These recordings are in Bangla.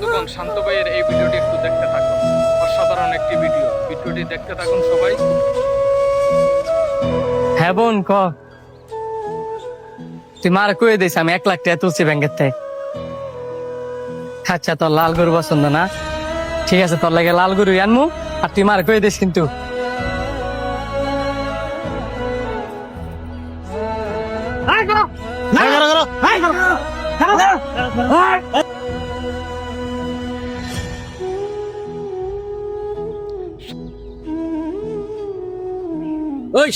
বন্ধুগণ, শান্ত ভাইয়ের এই ভিডিওটি একটু দেখতে থাকুন। অসাধারণ একটি ভিডিওটি দেখতে থাকুন সবাই। হ্যাঁ বোন ক তুই মার কয়ে দিস আমি 1 লাখ টাকা তুলছি ব্যাংকের থেকে। আচ্ছা তোর লাল গরু পছন্দ না, ঠিক আছে তোর লাগে লাল গরু আনমু, আর তুই মার কয়ে দিস কিন্তু। ওই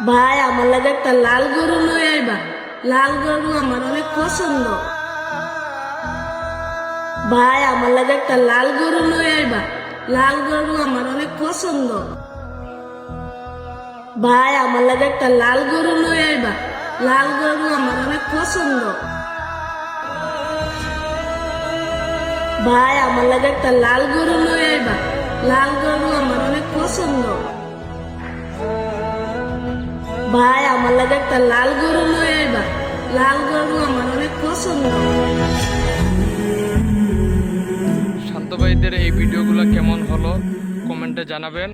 ভাই আমার লাগে একটা লাল গরু লই আইবা। লাল গরু আমার অনেক পছন্দ। ভাই আমার লাগে একটা লাল গরু লই আইবা। লাল গরু আমার অনেক পছন্দ। ভাই আমার লাগে একটা লাল গরু লই আইবা। লাল গরু আমার অনেক পছন্দ। ভাই আমার লাগে একটা লাল গরু লই আইবা। লাল গরু আমার অনেক পছন্দ। ভাই আমার লাগে একটা লাল গরু লই আইবা। লাল গরু আমার অনেক পছন্দ। শান্ত ভাইদের এই ভিডিওগুলো কেমন হলো কমেন্টে জানাবেন।